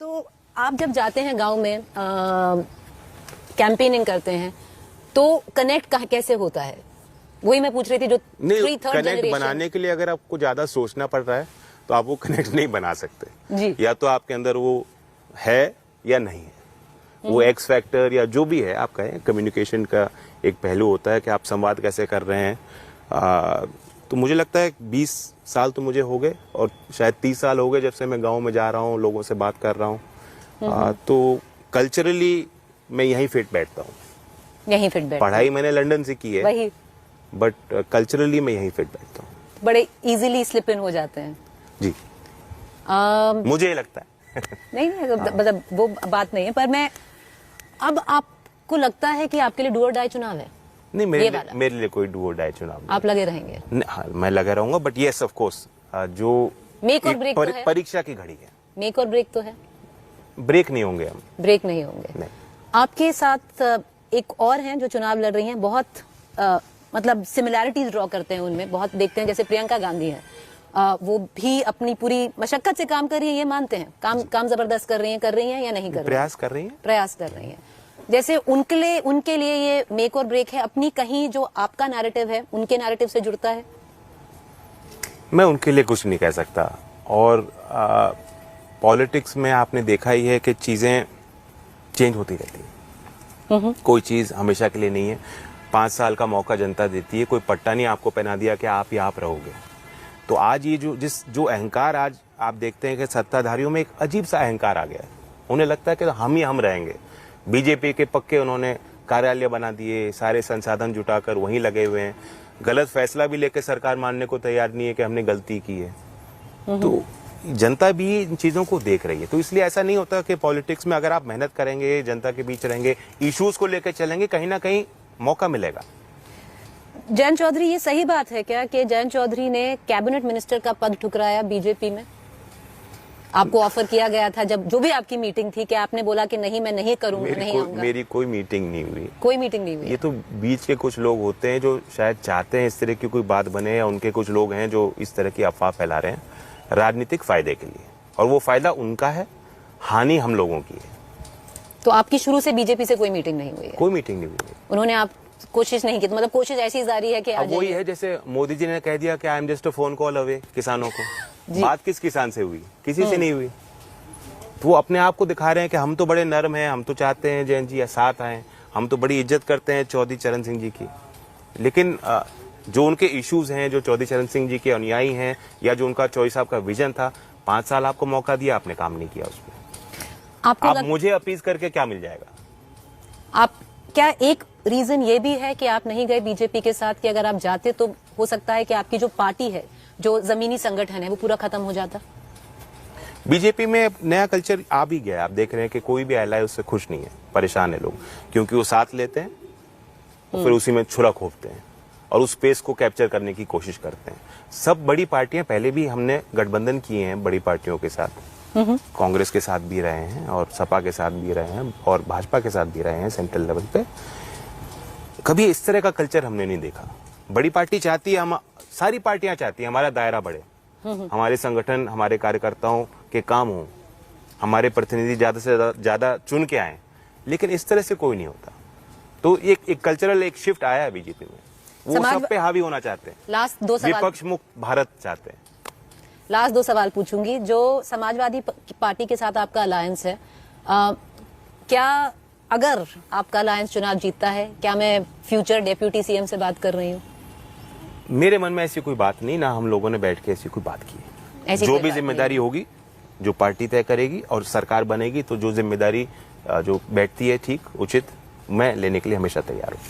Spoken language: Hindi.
तो आप जब जाते हैं गांव में कैंपेनिंग करते हैं तो कनेक्ट कैसे होता है, वही मैं पूछ रही थी। जो नहीं, कनेक्ट बनाने के लिए अगर आपको ज्यादा सोचना पड़ रहा है तो आप वो कनेक्ट नहीं बना सकते जी। या तो आपके अंदर वो है या नहीं है, वो एक्स फैक्टर या जो भी है आपका है। कम्युनिकेशन का एक पहलू होता है कि आप संवाद कैसे कर रहे हैं। तो मुझे लगता है 20 साल तो मुझे हो गए और शायद 30 साल हो गए जब से मैं गांव में जा रहा हूँ, लोगों से बात कर रहा हूँ। तो कल्चरली मैं यहीं फिट बैठता हूँ। यहीं फिट बैठता पढ़ाई मैंने लंदन से की है, वही, बट कल्चरली मैं यहीं फिट बैठता हूँ। बड़े इजीली स्लिप इन हो जाते हैं जी। मुझे ये लगता है। नहीं मतलब वो बात नहीं है, पर मैं अब आपको लगता है कि आपके लिए डू और डाई चुनाव है? नहीं, मेरे लिए कोई डू और डाई चुनाव नहीं। आप लगे रहेंगे? हाँ, मैं लगा रहूंगा, बट यस ऑफ कोर्स जो मेक और ब्रेक तो है। परीक्षा की घड़ी है, मेक और ब्रेक तो है। ब्रेक नहीं होंगे हम, ब्रेक नहीं होंगे। नहीं। आपके साथ एक और हैं जो चुनाव लड़ रही हैं, बहुत मतलब सिमिलैरिटीज ड्रॉ करते हैं उनमें, बहुत देखते हैं। जैसे प्रियंका गांधी है, वो भी अपनी पूरी मशक्कत से काम कर रही है, ये मानते हैं। काम जबरदस्त कर रही हैं या नहीं कर रही हैं? प्रयास कर रही हैं। प्रयास कर रही हैं। जैसे उनके लिए ये मेक और ब्रेक है, अपनी कहीं जो आपका नैरेटिव है उनके नैरेटिव से जुड़ता है? मैं उनके लिए कुछ नहीं कह सकता। और पॉलिटिक्स में आपने देखा ही है कि चीजें चेंज होती रहती है। कोई चीज हमेशा के लिए नहीं है। 5 साल का मौका जनता देती है। कोई पट्टा नहीं आपको पहना दिया कि आप यहाँ पर रहोगे। तो आज ये जो अहंकार आज आप देखते हैं कि सत्ताधारियों में एक अजीब सा अहंकार आ गया है। उन्हें लगता है कि हम रहेंगे। बीजेपी के पक्के उन्होंने कार्यालय बना दिए, सारे संसाधन जुटाकर वहीं लगे हुए हैं। गलत फैसला भी लेकर सरकार मानने को तैयार नहीं है कि हमने गलती की है। तो जनता भी इन चीजों को देख रही है। तो इसलिए ऐसा नहीं होता कि पॉलिटिक्स में अगर आप मेहनत करेंगे, जनता के बीच रहेंगे, इश्यूज को लेकर चलेंगे, कहीं ना कहीं मौका मिलेगा। जयंत चौधरी, ये सही बात है क्या कि जयंत चौधरी ने कैबिनेट मिनिस्टर का पद ठुकराया बीजेपी में? आपको ऑफर किया गया था जब जो भी आपकी मीटिंग थी कि आपने बोला कि नहीं, मैं नहीं करूंगा, नहीं आऊंगा? मेरी कोई मीटिंग नहीं हुई। कोई मीटिंग नहीं हुई? ये तो बीच के कुछ लोग होते हैं जो शायद चाहते हैं इस तरह की कोई बात बने, या उनके कुछ लोग हैं जो इस तरह की अफवाह फैला रहे हैं राजनीतिक फायदे के लिए, और वो फायदा उनका है, हानि हम लोगों की है। तो आपकी शुरू से बीजेपी से कोई मीटिंग नहीं हुई है? कोई मीटिंग नहीं हुई। उन्होंने आप कोशिश नहीं की? तो मतलब कोशिश ऐसी जारी है कि अब वही है जैसे मोदी जी ने कह दिया कि I am just a phone call away किसानों को। बात किस किसान से हुई? किसी से नहीं हुई। तो वो अपने आप को दिखा रहे हैं कि हम तो बड़े नर्म हैं, हम तो चाहते हैं जयंत जी साथ आए, हम तो बड़ी इज्जत करते हैं चौधरी चरण सिंह जी की। लेकिन जो उनके इश्यूज हैं, जो चौधरी चरण सिंह जी के अनुयायी हैं, या जो उनका चौधरी साहब का विजन था, 5 साल आपको मौका दिया, आपने काम नहीं किया उसमें। आप मुझे अपीज करके क्या मिल जाएगा? आप क्या एक रीजन ये भी है कि आप नहीं गए बीजेपी के साथ कि अगर आप जाते तो हो सकता है कि आपकी जो पार्टी है, जो जमीनी संगठन है, वो पूरा खत्म हो जाता? बीजेपी में नया कल्चर आ भी गया। आप देख रहे हैं कि कोई भी एलाय उससे खुश नहीं है, परेशान है लोग, क्योंकि वो साथ लेते हैं और फिर उसी में छुरा खोपते हैं और उस स्पेस को कैप्चर करने की कोशिश करते हैं। सब बड़ी पार्टियां, पहले भी हमने गठबंधन किए हैं बड़ी पार्टियों के साथ, कांग्रेस के साथ भी रहे हैं और सपा के साथ भी रहे हैं और भाजपा के साथ भी रहे हैं सेंट्रल लेवल पे। कभी इस तरह का कल्चर हमने नहीं देखा। बड़ी पार्टी चाहती है, हम सारी पार्टियां चाहती है हमारा दायरा बढ़े, हमारे संगठन, हमारे कार्यकर्ताओं के काम हो, हमारे प्रतिनिधि ज्यादा से ज्यादा चुन के आए, लेकिन इस तरह से कोई नहीं होता। तो एक कल्चरल एक शिफ्ट आया है बीजेपी में। वो सब पे हावी होना चाहते हैं। लास्ट 2 सवाल, विपक्ष मुक्त भारत चाहते हैं। लास्ट 2 सवाल पूछूंगी। जो समाजवादी पार्टी के साथ आपका अलायंस है, क्या अगर आपका अलायंस चुनाव जीतता है, क्या मैं फ्यूचर डेप्यूटी सीएम से बात कर रही हूँ? मेरे मन में ऐसी कोई बात नहीं, ना हम लोगों ने बैठ के ऐसी कोई बात की है। जो भी जिम्मेदारी होगी, जो पार्टी तय करेगी और सरकार बनेगी, तो जो जिम्मेदारी जो बैठती है ठीक उचित, मैं लेने के लिए हमेशा तैयार हूँ।